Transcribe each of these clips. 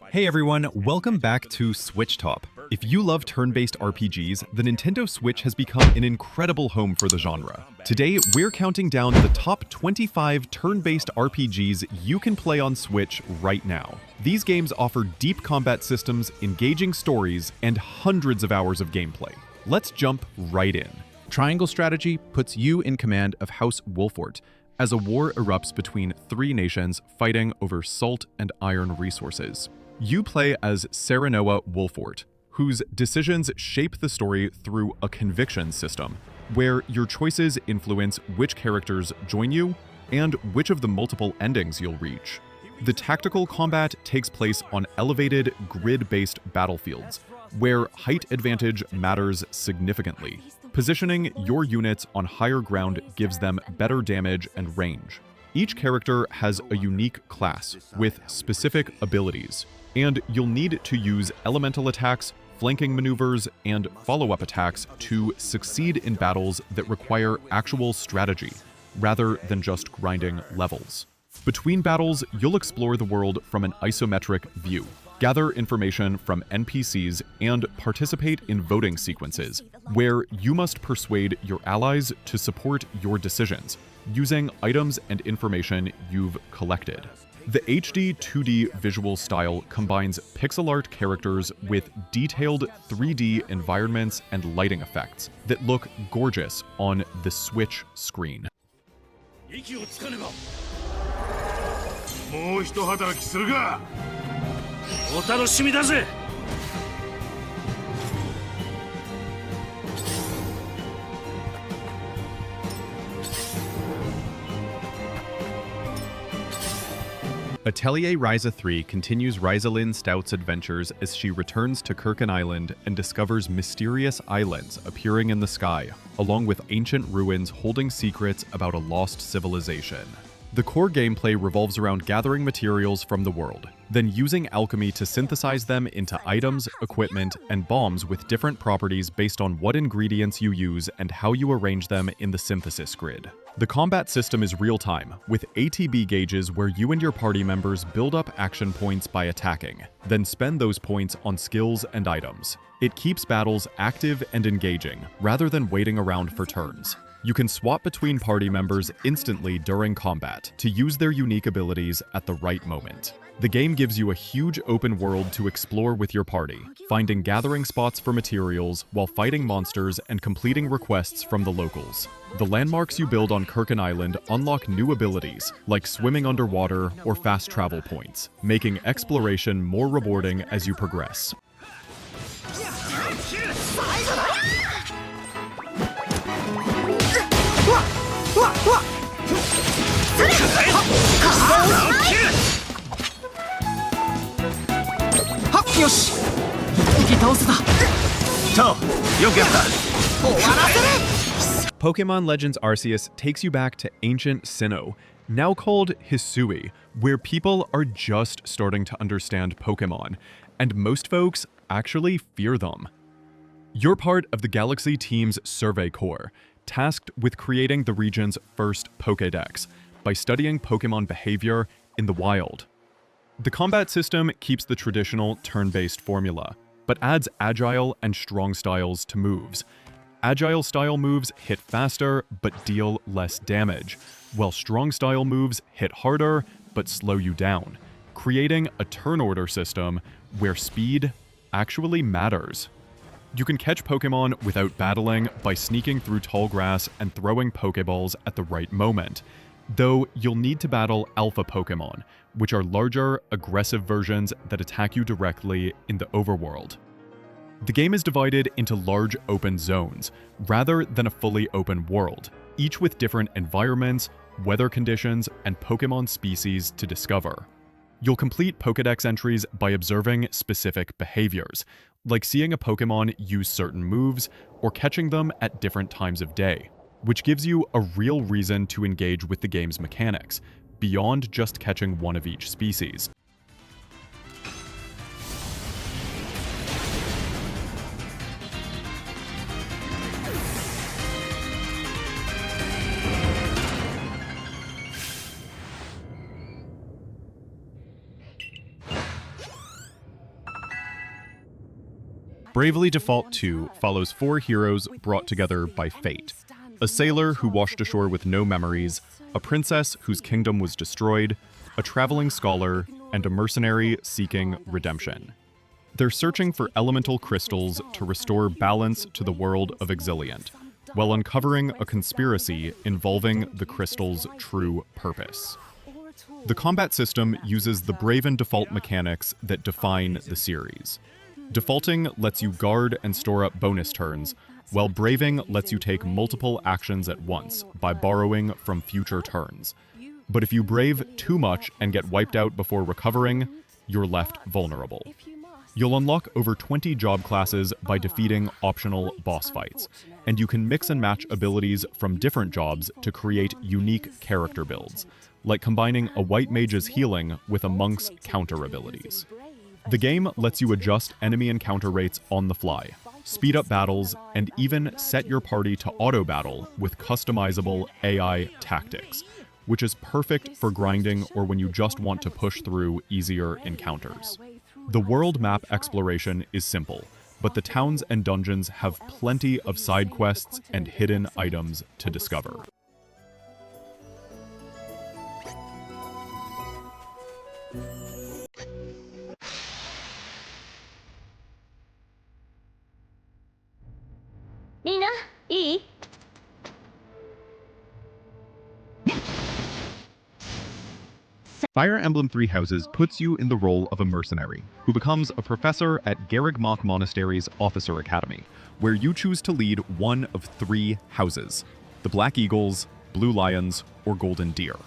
Hey everyone, welcome back to SwitchTop. If you love turn-based RPGs, the Nintendo Switch has become an incredible home for the genre. Today, we're counting down the top 25 turn-based RPGs you can play on Switch right now. These games offer deep combat systems, engaging stories, and hundreds of hours of gameplay. Let's jump right in. Triangle Strategy puts you in command of House Wolfort, as a war erupts between three nations fighting over salt and iron resources. You play as Serenoa Wolfort, whose decisions shape the story through a conviction system, where your choices influence which characters join you and which of the multiple endings you'll reach. The tactical combat takes place on elevated, grid-based battlefields, where height advantage matters significantly. Positioning your units on higher ground gives them better damage and range. Each character has a unique class with specific abilities, and you'll need to use elemental attacks, flanking maneuvers, and follow-up attacks to succeed in battles that require actual strategy, rather than just grinding levels. Between battles, you'll explore the world from an isometric view, gather information from NPCs, and participate in voting sequences, where you must persuade your allies to support your decisions, using items and information you've collected. The HD 2D visual style combines pixel art characters with detailed 3D environments and lighting effects that look gorgeous on the Switch screen. もう一働きするがお楽しみだぜ Atelier Ryza 3 continues Ryza Stout's adventures as she returns to Kirkin Island and discovers mysterious islands appearing in the sky, along with ancient ruins holding secrets about a lost civilization. The core gameplay revolves around gathering materials from the world, then using alchemy to synthesize them into items, equipment, and bombs with different properties based on what ingredients you use and how you arrange them in the synthesis grid. The combat system is real-time, with ATB gauges where you and your party members build up action points by attacking, then spend those points on skills and items. It keeps battles active and engaging, rather than waiting around for turns. You can swap between party members instantly during combat to use their unique abilities at the right moment. The game gives you a huge open world to explore with your party, finding gathering spots for materials while fighting monsters and completing requests from the locals. The landmarks you build on Kirkin Island unlock new abilities, like swimming underwater or fast travel points, making exploration more rewarding as you progress. Pokemon Legends Arceus takes you back to ancient Sinnoh, now called Hisui, where people are just starting to understand Pokemon, and most folks actually fear them. You're part of the Galaxy Team's Survey Corps, tasked with creating the region's first Pokédex by studying Pokemon behavior in the wild. The combat system keeps the traditional turn-based formula, but adds agile and strong styles to moves. Agile style moves hit faster but deal less damage, while strong style moves hit harder but slow you down, creating a turn order system where speed actually matters. You can catch Pokemon without battling by sneaking through tall grass and throwing Pokeballs at the right moment, though you'll need to battle Alpha Pokemon, which are larger, aggressive versions that attack you directly in the overworld. The game is divided into large open zones, rather than a fully open world, each with different environments, weather conditions, and Pokemon species to discover. You'll complete Pokédex entries by observing specific behaviors, like seeing a Pokemon use certain moves or catching them at different times of day, which gives you a real reason to engage with the game's mechanics, beyond just catching one of each species. Bravely Default 2 follows 4 heroes brought together by fate. A sailor who washed ashore with no memories, a princess whose kingdom was destroyed, a traveling scholar, and a mercenary seeking redemption. They're searching for elemental crystals to restore balance to the world of Exiliant, while uncovering a conspiracy involving the crystal's true purpose. The combat system uses the Braven default mechanics that define the series. Defaulting lets you guard and store up bonus turns, while Braving lets you take multiple actions at once by borrowing from future turns. But if you brave too much and get wiped out before recovering, you're left vulnerable. You'll unlock over 20 job classes by defeating optional boss fights, and you can mix and match abilities from different jobs to create unique character builds, like combining a white mage's healing with a monk's counter abilities. The game lets you adjust enemy encounter rates on the fly, speed up battles, and even set your party to auto-battle with customizable AI tactics, which is perfect for grinding or when you just want to push through easier encounters. The world map exploration is simple, but the towns and dungeons have plenty of side quests and hidden items to discover. Nina, E. Fire Emblem Three Houses puts you in the role of a mercenary, who becomes a professor at Garreg-Mach Monastery's Officer Academy, where you choose to lead one of 3 houses: the Black Eagles, Blue Lions, or Golden Deer.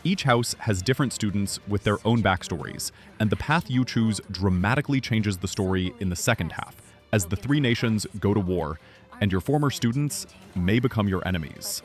Each house has different students with their own backstories, and the path you choose dramatically changes the story in the second half, as the 3 nations go to war, and your former students may become your enemies.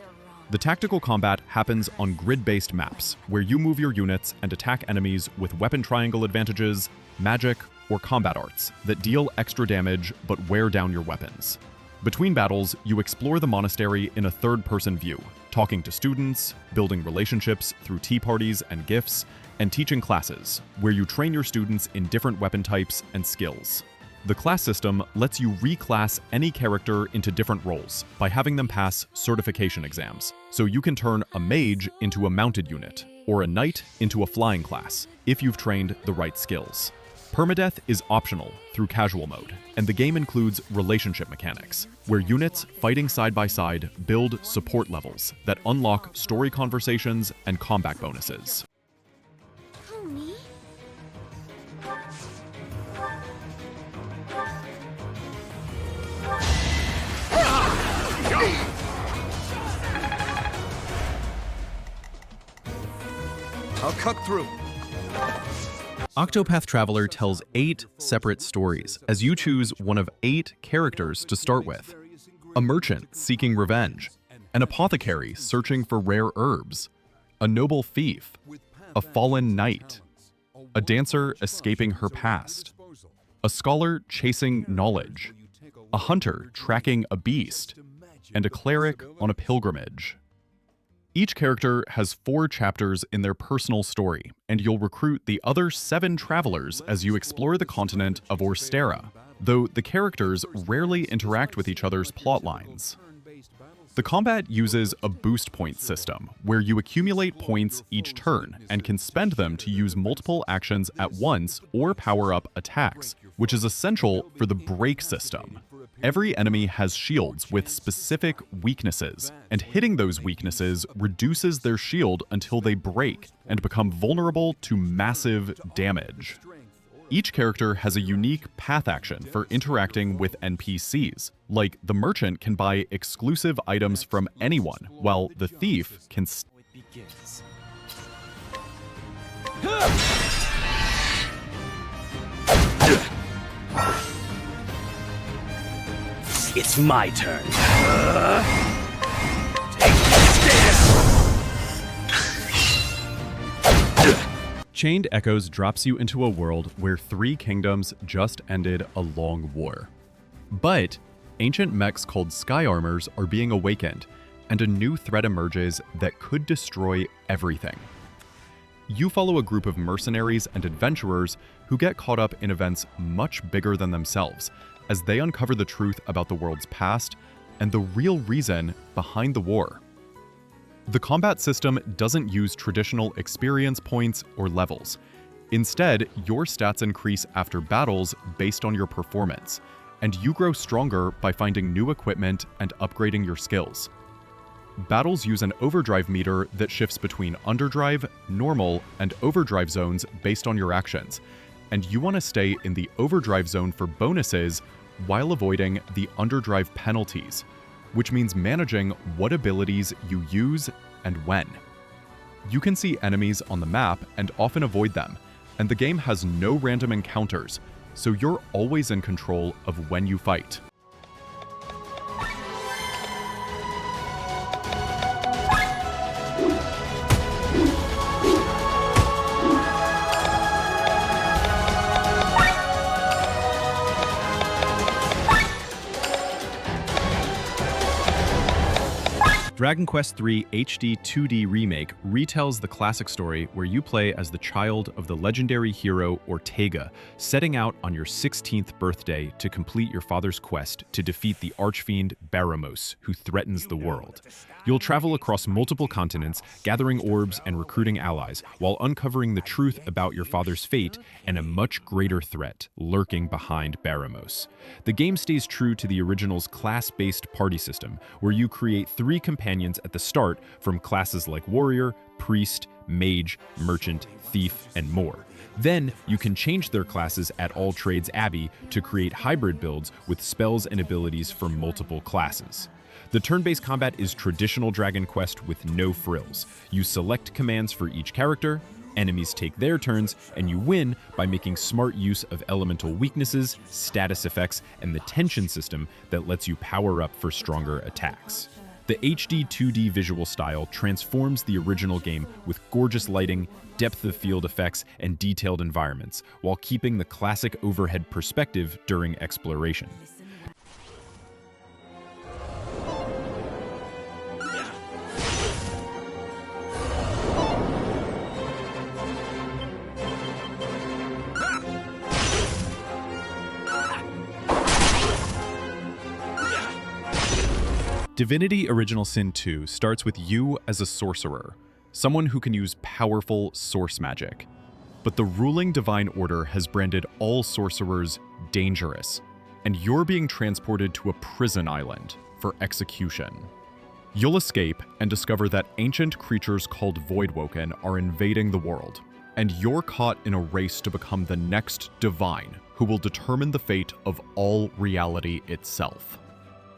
The tactical combat happens on grid-based maps, where you move your units and attack enemies with weapon triangle advantages, magic, or combat arts that deal extra damage but wear down your weapons. Between battles, you explore the monastery in a third-person view, talking to students, building relationships through tea parties and gifts, and teaching classes, where you train your students in different weapon types and skills. The class system lets you reclass any character into different roles by having them pass certification exams, so you can turn a mage into a mounted unit, or a knight into a flying class, if you've trained the right skills. Permadeath is optional through casual mode, and the game includes relationship mechanics, where units fighting side by side build support levels that unlock story conversations and combat bonuses. I'll cut through. Octopath Traveler tells 8 separate stories, as you choose one of 8 characters to start with. A merchant seeking revenge, an apothecary searching for rare herbs, a noble thief, a fallen knight, a dancer escaping her past, a scholar chasing knowledge, a hunter tracking a beast, and a cleric on a pilgrimage. Each character has 4 chapters in their personal story, and you'll recruit the other 7 travelers as you explore the continent of Orstera, though the characters rarely interact with each other's plot lines. The combat uses a boost point system, where you accumulate points each turn and can spend them to use multiple actions at once or power up attacks, which is essential for the break system. Every enemy has shields with specific weaknesses, and hitting those weaknesses reduces their shield until they break and become vulnerable to massive damage. Each character has a unique path action for interacting with NPCs, like the merchant can buy exclusive items from anyone, while the thief can It's my turn. Chained Echoes drops you into a world where 3 kingdoms just ended a long war. But ancient mechs called Sky Armors are being awakened, and a new threat emerges that could destroy everything. You follow a group of mercenaries and adventurers who get caught up in events much bigger than themselves, as they uncover the truth about the world's past and the real reason behind the war. The combat system doesn't use traditional experience points or levels. Instead, your stats increase after battles based on your performance, and you grow stronger by finding new equipment and upgrading your skills. Battles use an overdrive meter that shifts between underdrive, normal, and overdrive zones based on your actions, and you want to stay in the overdrive zone for bonuses while avoiding the underdrive penalties, which means managing what abilities you use and when. You can see enemies on the map and often avoid them, and the game has no random encounters, so you're always in control of when you fight. Dragon Quest III HD 2D Remake retells the classic story where you play as the child of the legendary hero Ortega, setting out on your 16th birthday to complete your father's quest to defeat the archfiend Baramos, who threatens the world. You'll travel across multiple continents, gathering orbs and recruiting allies, while uncovering the truth about your father's fate and a much greater threat lurking behind Baramos. The game stays true to the original's class-based party system, where you create 3 companions at the start from classes like warrior, priest, mage, merchant, thief, and more. Then, you can change their classes at All Trades Abbey to create hybrid builds with spells and abilities for multiple classes. The turn-based combat is traditional Dragon Quest with no frills. You select commands for each character, enemies take their turns, and you win by making smart use of elemental weaknesses, status effects, and the tension system that lets you power up for stronger attacks. The HD 2D visual style transforms the original game with gorgeous lighting, depth of field effects, and detailed environments, while keeping the classic overhead perspective during exploration. Divinity Original Sin 2 starts with you as a sorcerer, someone who can use powerful source magic. But the ruling Divine Order has branded all sorcerers dangerous, and you're being transported to a prison island for execution. You'll escape and discover that ancient creatures called Voidwoken are invading the world, and you're caught in a race to become the next Divine who will determine the fate of all reality itself.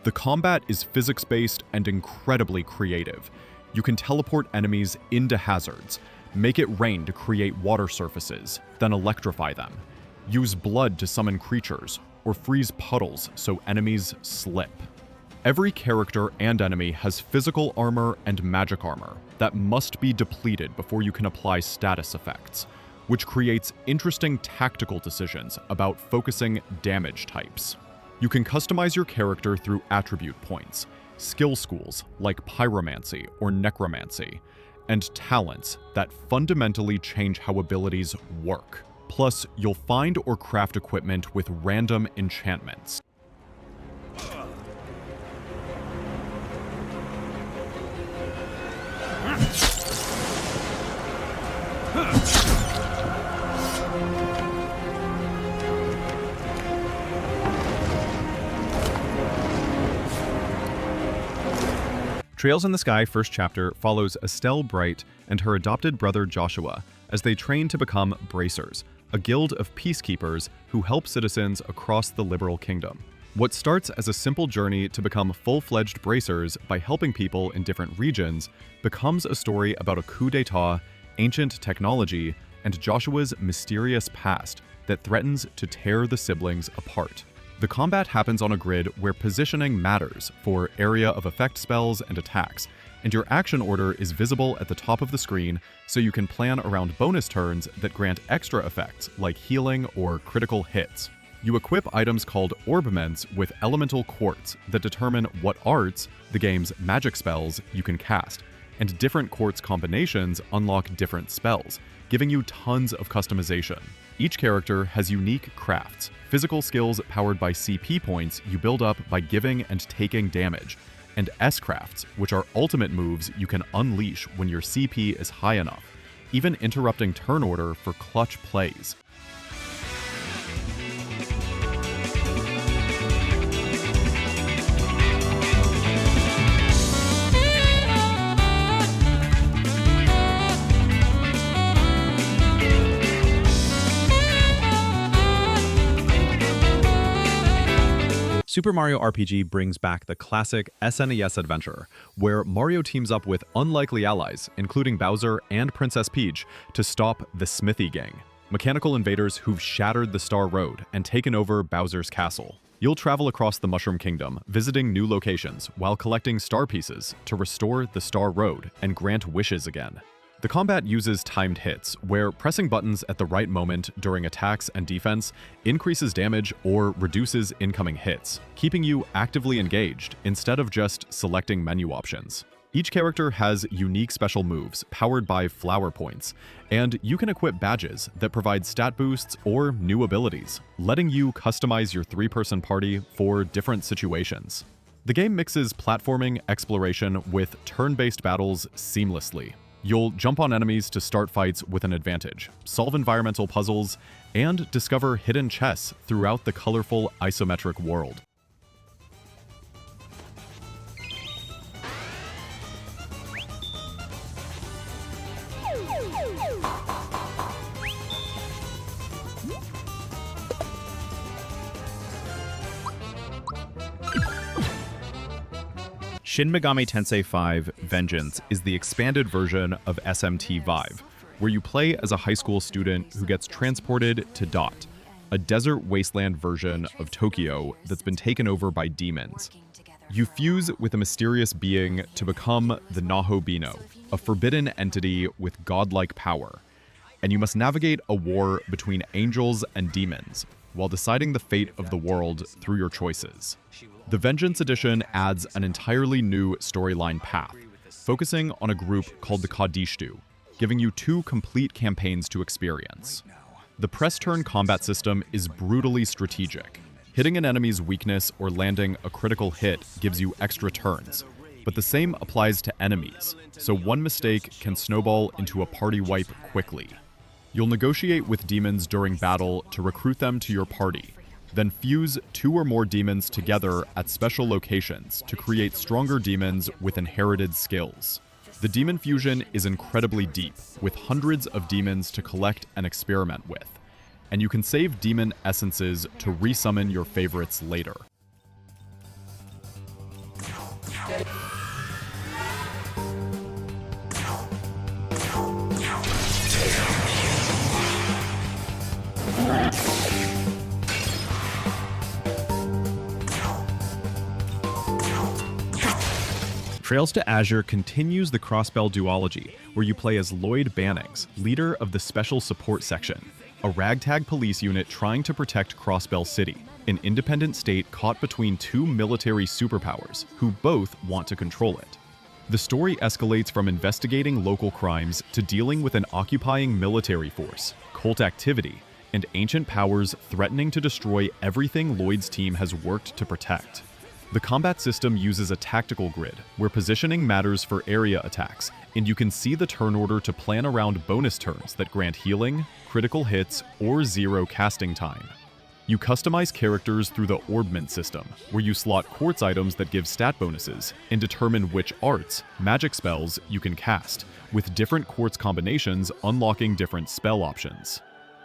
The combat is physics-based and incredibly creative. You can teleport enemies into hazards, make it rain to create water surfaces, then electrify them, use blood to summon creatures, or freeze puddles so enemies slip. Every character and enemy has physical armor and magic armor that must be depleted before you can apply status effects, which creates interesting tactical decisions about focusing damage types. You can customize your character through attribute points, skill schools like pyromancy or necromancy, and talents that fundamentally change how abilities work. Plus, you'll find or craft equipment with random enchantments. Trails in the Sky first chapter follows Estelle Bright and her adopted brother Joshua as they train to become Bracers, a guild of peacekeepers who help citizens across the Liberal Kingdom. What starts as a simple journey to become full-fledged Bracers by helping people in different regions becomes a story about a coup d'etat, ancient technology, and Joshua's mysterious past that threatens to tear the siblings apart. The combat happens on a grid where positioning matters for area of effect spells and attacks, and your action order is visible at the top of the screen so you can plan around bonus turns that grant extra effects like healing or critical hits. You equip items called orbments with elemental quartz that determine what arts, the game's magic spells, you can cast, and different quartz combinations unlock different spells, giving you tons of customization. Each character has unique crafts, physical skills powered by CP points you build up by giving and taking damage, and S-crafts, which are ultimate moves you can unleash when your CP is high enough, even interrupting turn order for clutch plays. Super Mario RPG brings back the classic SNES adventure, where Mario teams up with unlikely allies, including Bowser and Princess Peach, to stop the Smithy Gang, mechanical invaders who've shattered the Star Road and taken over Bowser's castle. You'll travel across the Mushroom Kingdom, visiting new locations while collecting star pieces to restore the Star Road and grant wishes again. The combat uses timed hits, where pressing buttons at the right moment during attacks and defense increases damage or reduces incoming hits, keeping you actively engaged instead of just selecting menu options. Each character has unique special moves powered by flower points, and you can equip badges that provide stat boosts or new abilities, letting you customize your three-person party for different situations. The game mixes platforming exploration with turn-based battles seamlessly. You'll jump on enemies to start fights with an advantage, solve environmental puzzles, and discover hidden chests throughout the colorful isometric world. Shin Megami Tensei 5 Vengeance is the expanded version of SMT Vive, where you play as a high school student who gets transported to Dot, a desert wasteland version of Tokyo that's been taken over by demons. You fuse with a mysterious being to become the Nahobino, a forbidden entity with godlike power, and you must navigate a war between angels and demons, while deciding the fate of the world through your choices. The Vengeance Edition adds an entirely new storyline path, focusing on a group called the Kadishtu, giving you 2 complete campaigns to experience. The press-turn combat system is brutally strategic. Hitting an enemy's weakness or landing a critical hit gives you extra turns, but the same applies to enemies, so one mistake can snowball into a party wipe quickly. You'll negotiate with demons during battle to recruit them to your party, then fuse 2 or more demons together at special locations to create stronger demons with inherited skills. The demon fusion is incredibly deep, with hundreds of demons to collect and experiment with, and you can save demon essences to resummon your favorites later. Trails to Azure continues the Crossbell duology, where you play as Lloyd Bannings, leader of the Special Support Section, a ragtag police unit trying to protect Crossbell City, an independent state caught between 2 military superpowers who both want to control it. The story escalates from investigating local crimes to dealing with an occupying military force, cult activity, and ancient powers threatening to destroy everything Lloyd's team has worked to protect. The combat system uses a tactical grid, where positioning matters for area attacks, and you can see the turn order to plan around bonus turns that grant healing, critical hits, or 0 casting time. You customize characters through the Orbment system, where you slot quartz items that give stat bonuses, and determine which arts, magic spells, you can cast, with different quartz combinations unlocking different spell options.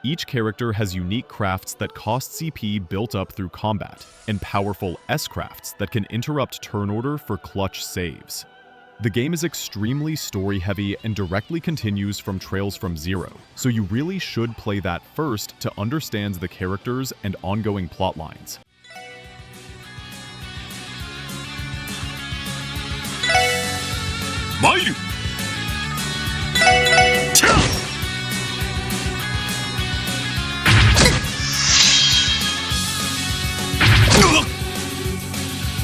Each character has unique crafts that cost CP built up through combat, and powerful S-crafts that can interrupt turn order for clutch saves. The game is extremely story-heavy and directly continues from Trails from Zero, so you really should play that first to understand the characters and ongoing plotlines. Mairu! Cha!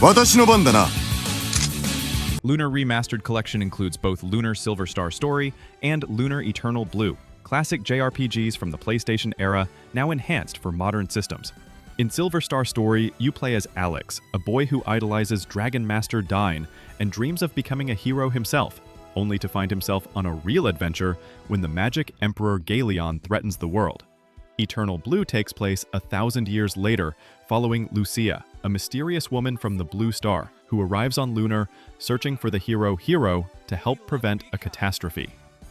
私の番だな。Lunar Remastered Collection includes both Lunar Silver Star Story and Lunar Eternal Blue, classic JRPGs from the PlayStation era, now enhanced for modern systems. In Silver Star Story, you play as Alex, a boy who idolizes Dragon Master Dine and dreams of becoming a hero himself, only to find himself on a real adventure when the magic Emperor Galeon threatens the world. Eternal Blue takes place 1,000 years later, following Lucia, a mysterious woman from the Blue Star, who arrives on Lunar searching for the hero Hero to help prevent a catastrophe.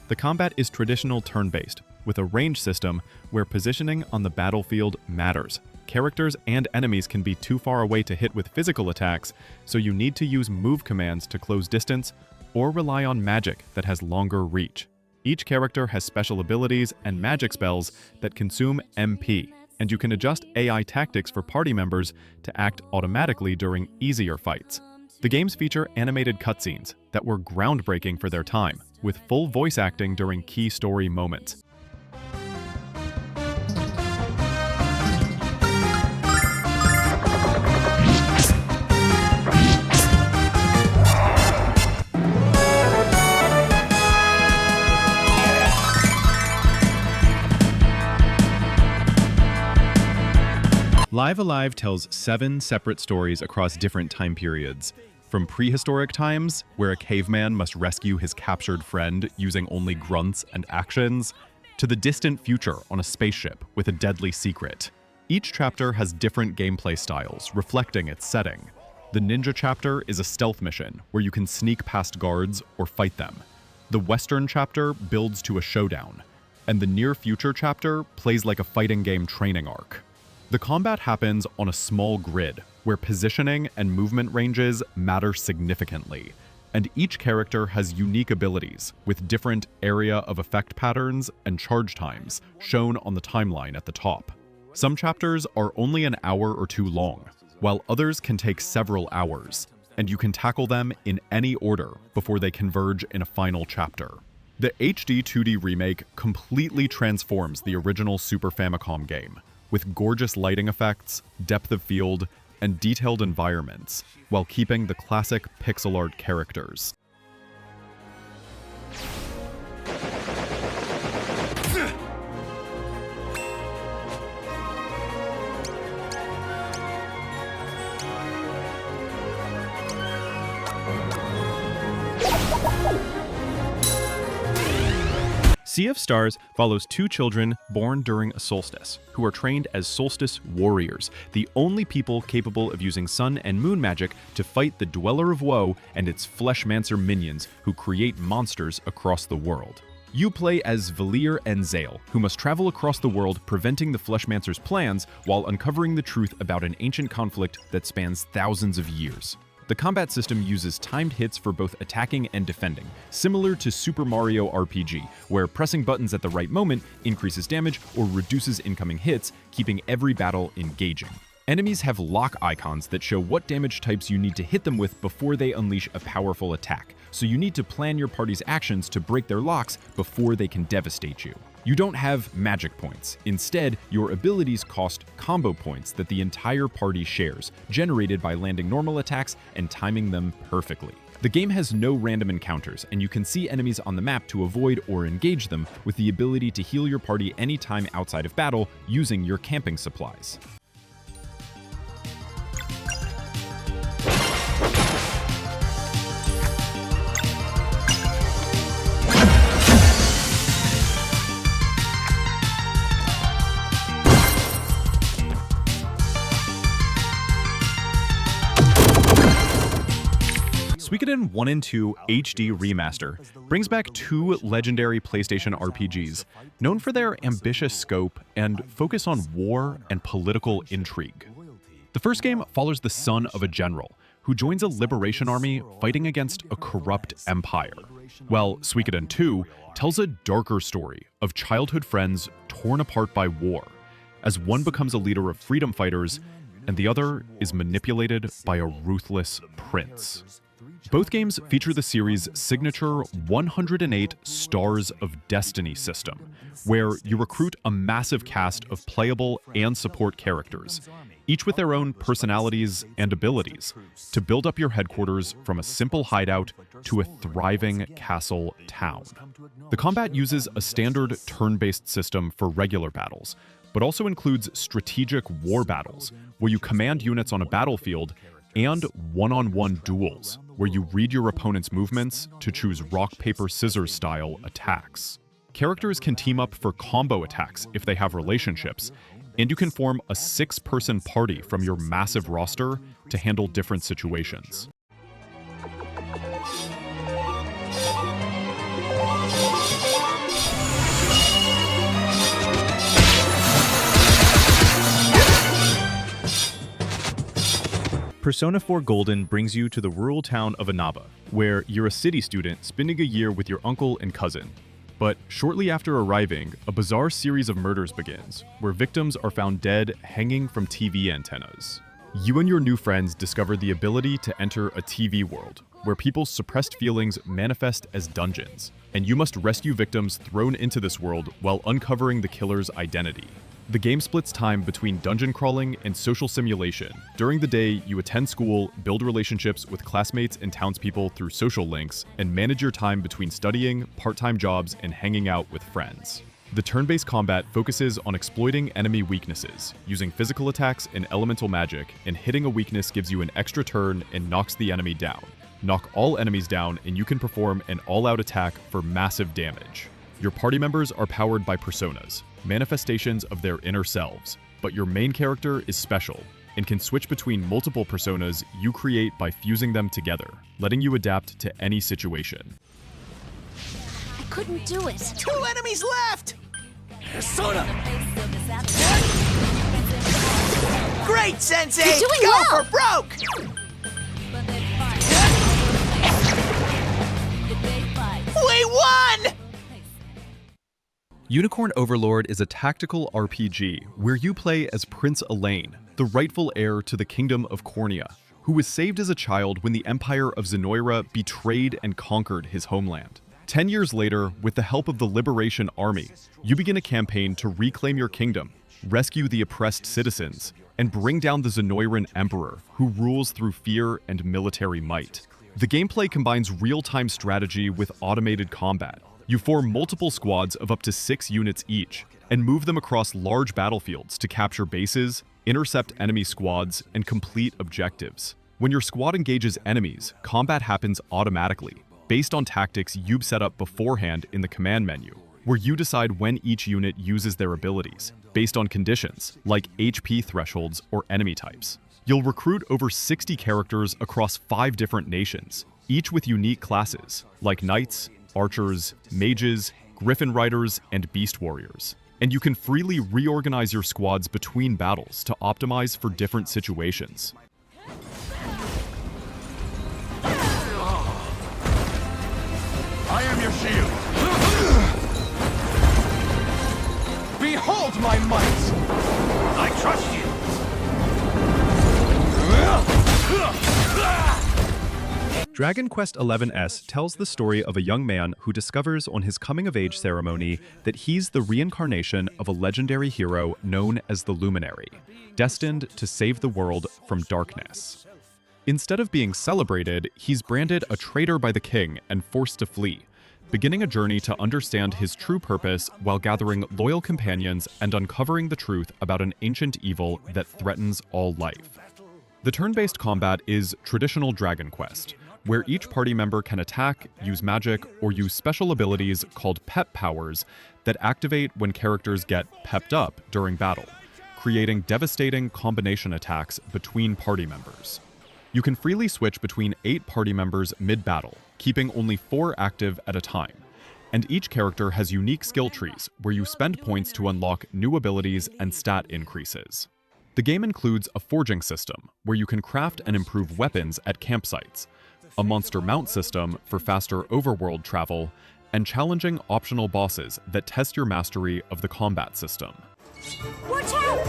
The combat is traditional turn-based, with a range system where positioning on the battlefield matters. Characters and enemies can be too far away to hit with physical attacks, so you need to use move commands to close distance or rely on magic that has longer reach. Each character has special abilities and magic spells that consume MP, and you can adjust AI tactics for party members to act automatically during easier fights. The games feature animated cutscenes that were groundbreaking for their time, with full voice acting during key story moments. Live Alive tells 7 separate stories across different time periods. From prehistoric times, where a caveman must rescue his captured friend using only grunts and actions, to the distant future on a spaceship with a deadly secret. Each chapter has different gameplay styles, reflecting its setting. The Ninja chapter is a stealth mission, where you can sneak past guards or fight them. The Western chapter builds to a showdown, and the Near Future chapter plays like a fighting game training arc. The combat happens on a small grid, where positioning and movement ranges matter significantly, and each character has unique abilities, with different area of effect patterns and charge times shown on the timeline at the top. Some chapters are only an hour or two long, while others can take several hours, and you can tackle them in any order before they converge in a final chapter. The HD 2D remake completely transforms the original Super Famicom game, with gorgeous lighting effects, depth of field, and detailed environments, while keeping the classic pixel art characters. Sea of Stars follows 2 children born during a solstice, who are trained as solstice warriors, the only people capable of using sun and moon magic to fight the Dweller of Woe and its Fleshmancer minions who create monsters across the world. You play as Valir and Zale, who must travel across the world preventing the Fleshmancer's plans while uncovering the truth about an ancient conflict that spans thousands of years. The combat system uses timed hits for both attacking and defending, similar to Super Mario RPG, where pressing buttons at the right moment increases damage or reduces incoming hits, keeping every battle engaging. Enemies have lock icons that show what damage types you need to hit them with before they unleash a powerful attack, so you need to plan your party's actions to break their locks before they can devastate you. You don't have magic points. Instead, your abilities cost combo points that the entire party shares, generated by landing normal attacks and timing them perfectly. The game has no random encounters, and you can see enemies on the map to avoid or engage them, with the ability to heal your party anytime outside of battle using your camping supplies. Suikoden 1 and 2 HD Remaster brings back 2 legendary PlayStation RPGs, known for their ambitious scope and focus on war and political intrigue. The first game follows the son of a general, who joins a liberation army fighting against a corrupt empire, while Suikoden 2 tells a darker story of childhood friends torn apart by war, as one becomes a leader of freedom fighters and the other is manipulated by a ruthless prince. Both games feature the series' signature 108 Stars of Destiny system, where you recruit a massive cast of playable and support characters, each with their own personalities and abilities, to build up your headquarters from a simple hideout to a thriving castle town. The combat uses a standard turn-based system for regular battles, but also includes strategic war battles, where you command units on a battlefield, and one-on-one duels, where you read your opponent's movements to choose rock-paper-scissors style attacks. Characters can team up for combo attacks if they have relationships, and you can form a 6-person party from your massive roster to handle different situations. Persona 4 Golden brings you to the rural town of Inaba, where you're a city student spending a year with your uncle and cousin. But shortly after arriving, a bizarre series of murders begins, where victims are found dead hanging from TV antennas. You and your new friends discover the ability to enter a TV world, where people's suppressed feelings manifest as dungeons, and you must rescue victims thrown into this world while uncovering the killer's identity. The game splits time between dungeon crawling and social simulation. During the day, you attend school, build relationships with classmates and townspeople through social links, and manage your time between studying, part-time jobs, and hanging out with friends. The turn-based combat focuses on exploiting enemy weaknesses, using physical attacks and elemental magic, and hitting a weakness gives you an extra turn and knocks the enemy down. Knock all enemies down and you can perform an all-out attack for massive damage. Your party members are powered by personas, manifestations of their inner selves, but your main character is special and can switch between multiple personas you create by fusing them together, letting you adapt to any situation. I couldn't do it. 2 enemies left! Persona! Great, Sensei! You're doing Go well. for broke! We won! Unicorn Overlord is a tactical RPG where you play as Prince Elaine, the rightful heir to the Kingdom of Cornea, who was saved as a child when the Empire of Zenoira betrayed and conquered his homeland. 10 years later, with the help of the Liberation Army, you begin a campaign to reclaim your kingdom, rescue the oppressed citizens, and bring down the Zenoiran Emperor, who rules through fear and military might. The gameplay combines real-time strategy with automated combat. You form multiple squads of up to 6 units each, and move them across large battlefields to capture bases, intercept enemy squads, and complete objectives. When your squad engages enemies, combat happens automatically, based on tactics you've set up beforehand in the command menu, where you decide when each unit uses their abilities, based on conditions, like HP thresholds or enemy types. You'll recruit over 60 characters across 5 different nations, each with unique classes, like knights, archers, mages, griffin riders, and beast warriors. And you can freely reorganize your squads between battles to optimize for different situations. I am your shield! Behold my might! I trust you! Dragon Quest XI's tells the story of a young man who discovers on his coming-of-age ceremony that he's the reincarnation of a legendary hero known as the Luminary, destined to save the world from darkness. Instead of being celebrated, he's branded a traitor by the king and forced to flee, beginning a journey to understand his true purpose while gathering loyal companions and uncovering the truth about an ancient evil that threatens all life. The turn-based combat is traditional Dragon Quest, where each party member can attack, use magic, or use special abilities called pep powers that activate when characters get pepped up during battle, creating devastating combination attacks between party members. You can freely switch between 8 party members mid-battle, keeping only 4 active at a time, and each character has unique skill trees where you spend points to unlock new abilities and stat increases. The game includes a forging system, where you can craft and improve weapons at campsites, a monster mount system for faster overworld travel, and challenging optional bosses that test your mastery of the combat system. Watch out!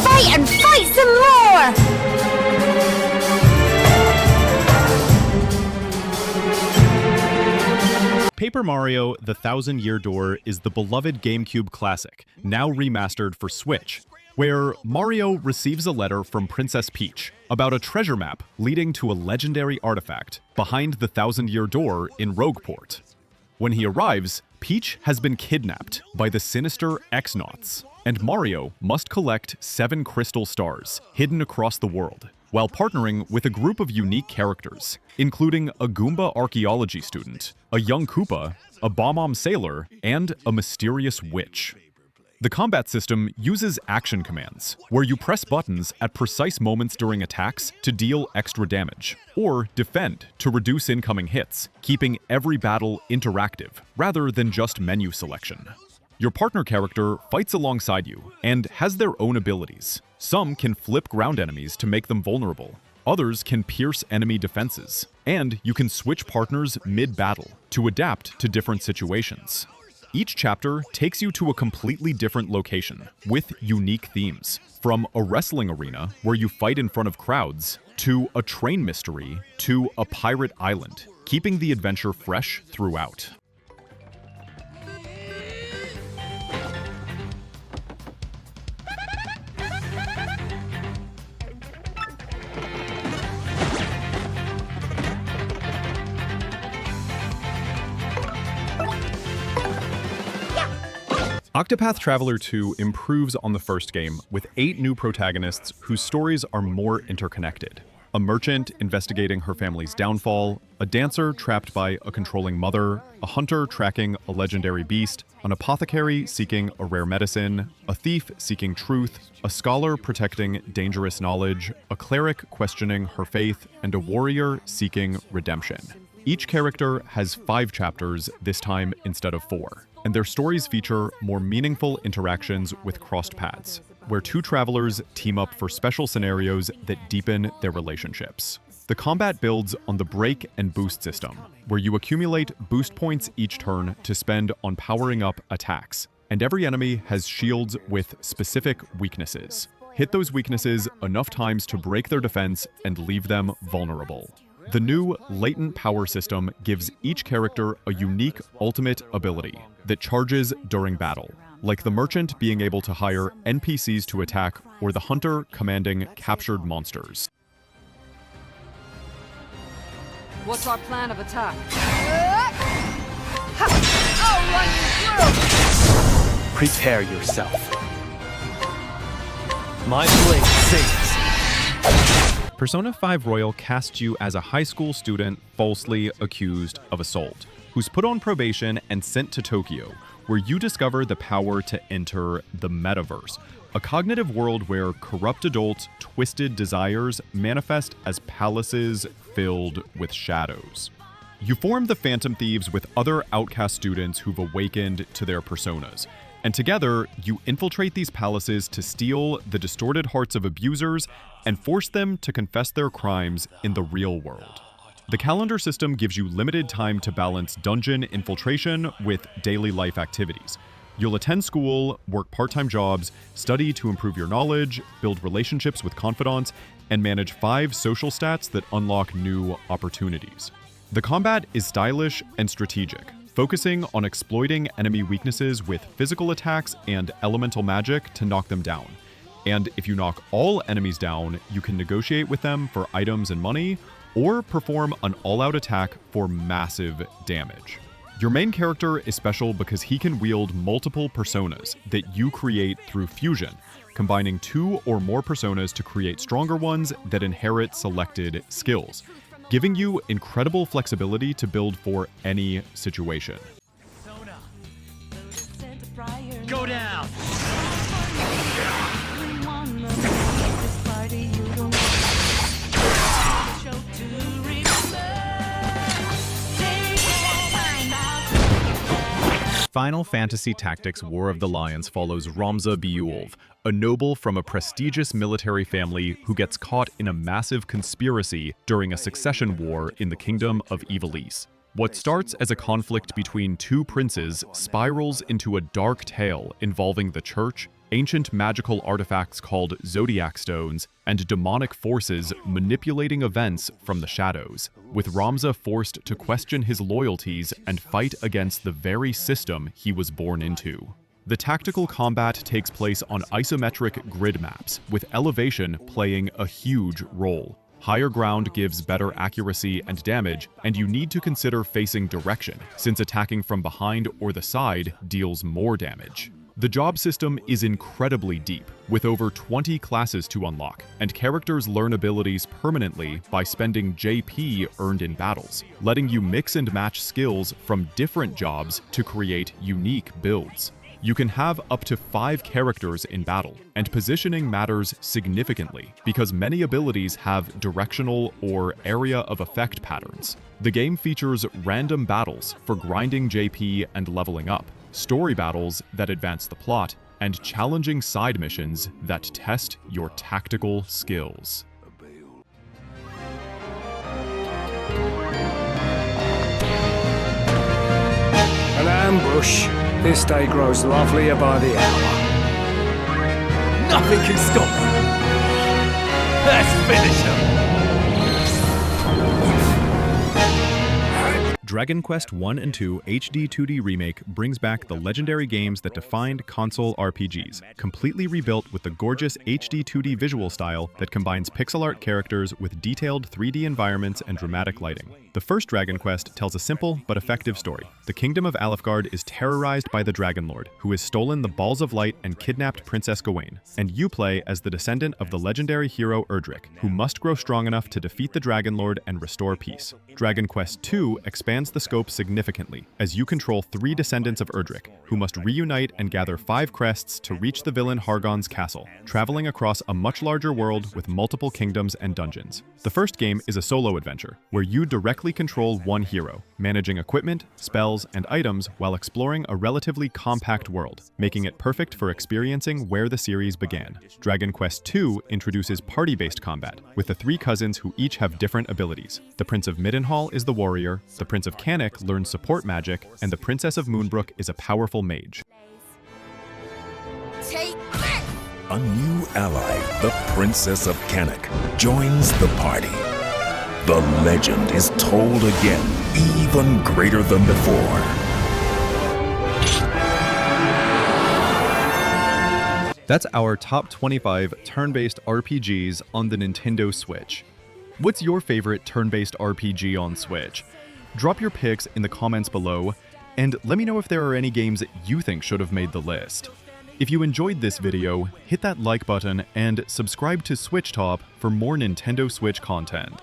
Fight and fight some more! Paper Mario: The Thousand Year Door is the beloved GameCube classic, now remastered for Switch, where Mario receives a letter from Princess Peach about a treasure map leading to a legendary artifact behind the Thousand Year Door in Rogueport. When he arrives, Peach has been kidnapped by the sinister X-Nauts, and Mario must collect 7 crystal stars hidden across the world, while partnering with a group of unique characters, including a Goomba archaeology student, a young Koopa, a Bomb-Omb sailor, and a mysterious witch. The combat system uses action commands, where you press buttons at precise moments during attacks to deal extra damage, or defend to reduce incoming hits, keeping every battle interactive rather than just menu selection. Your partner character fights alongside you and has their own abilities. Some can flip ground enemies to make them vulnerable, others can pierce enemy defenses, and you can switch partners mid-battle to adapt to different situations. Each chapter takes you to a completely different location, with unique themes, from a wrestling arena where you fight in front of crowds, to a train mystery, to a pirate island, keeping the adventure fresh throughout. Octopath Traveler 2 improves on the first game with 8 new protagonists whose stories are more interconnected. A merchant investigating her family's downfall, a dancer trapped by a controlling mother, a hunter tracking a legendary beast, an apothecary seeking a rare medicine, a thief seeking truth, a scholar protecting dangerous knowledge, a cleric questioning her faith, and a warrior seeking redemption. Each character has 5 chapters this time instead of 4, and their stories feature more meaningful interactions with crossed paths, where 2 travelers team up for special scenarios that deepen their relationships. The combat builds on the break and boost system, where you accumulate boost points each turn to spend on powering up attacks, and every enemy has shields with specific weaknesses. Hit those weaknesses enough times to break their defense and leave them vulnerable. The new latent power system gives each character a unique ultimate ability that charges during battle, like the merchant being able to hire NPCs to attack or the hunter commanding captured monsters. What's our plan of attack? I'll run you through! Prepare yourself. My blade sings. Persona 5 Royal casts you as a high school student falsely accused of assault, who's put on probation and sent to Tokyo, where you discover the power to enter the metaverse, a cognitive world where corrupt adults' twisted desires manifest as palaces filled with shadows. You form the Phantom Thieves with other outcast students who've awakened to their personas, and together, you infiltrate these palaces to steal the distorted hearts of abusers and force them to confess their crimes in the real world. The calendar system gives you limited time to balance dungeon infiltration with daily life activities. You'll attend school, work part-time jobs, study to improve your knowledge, build relationships with confidants, and manage 5 social stats that unlock new opportunities. The combat is stylish and strategic, focusing on exploiting enemy weaknesses with physical attacks and elemental magic to knock them down. And if you knock all enemies down, you can negotiate with them for items and money, or perform an all-out attack for massive damage. Your main character is special because he can wield multiple personas that you create through fusion, combining 2 or more personas to create stronger ones that inherit selected skills, giving you incredible flexibility to build for any situation. Go down! Final Fantasy Tactics War of the Lions follows Ramza Beulve, a noble from a prestigious military family who gets caught in a massive conspiracy during a succession war in the kingdom of Ivalice. What starts as a conflict between 2 princes spirals into a dark tale involving the church, ancient magical artifacts called zodiac stones, and demonic forces manipulating events from the shadows, with Ramza forced to question his loyalties and fight against the very system he was born into. The tactical combat takes place on isometric grid maps, with elevation playing a huge role. Higher ground gives better accuracy and damage, and you need to consider facing direction, since attacking from behind or the side deals more damage. The job system is incredibly deep, with over 20 classes to unlock, and characters learn abilities permanently by spending JP earned in battles, letting you mix and match skills from different jobs to create unique builds. You can have up to 5 characters in battle, and positioning matters significantly because many abilities have directional or area of effect patterns. The game features random battles for grinding JP and leveling up, story battles that advance the plot, and challenging side missions that test your tactical skills. An ambush. This day grows lovelier by the hour. Nothing can stop me. Let's finish him. Dragon Quest I and II HD 2D Remake brings back the legendary games that defined console RPGs, completely rebuilt with the gorgeous HD 2D visual style that combines pixel art characters with detailed 3D environments and dramatic lighting. The first Dragon Quest tells a simple but effective story. The kingdom of Alefgard is terrorized by the Dragon Lord, who has stolen the Balls of Light and kidnapped Princess Gawain, and you play as the descendant of the legendary hero Erdrick, who must grow strong enough to defeat the Dragon Lord and restore peace. Dragon Quest II expands the scope significantly, as you control 3 descendants of Erdrick, who must reunite and gather 5 crests to reach the villain Hargon's castle, traveling across a much larger world with multiple kingdoms and dungeons. The first game is a solo adventure, where you directly control one hero, managing equipment, spells, and items while exploring a relatively compact world, making it perfect for experiencing where the series began. Dragon Quest II introduces party-based combat, with the 3 cousins who each have different abilities. The Prince of Midenhall is the warrior, the Prince of Canik learns support magic, and the Princess of Moonbrook is a powerful mage. Take this! A new ally, the Princess of Canik, joins the party. The legend is told again, even greater than before. That's our top 25 turn-based RPGs on the Nintendo Switch. What's your favorite turn-based RPG on Switch? Drop your picks in the comments below, and let me know if there are any games that you think should have made the list. If you enjoyed this video, hit that like button and subscribe to SwitchTop for more Nintendo Switch content.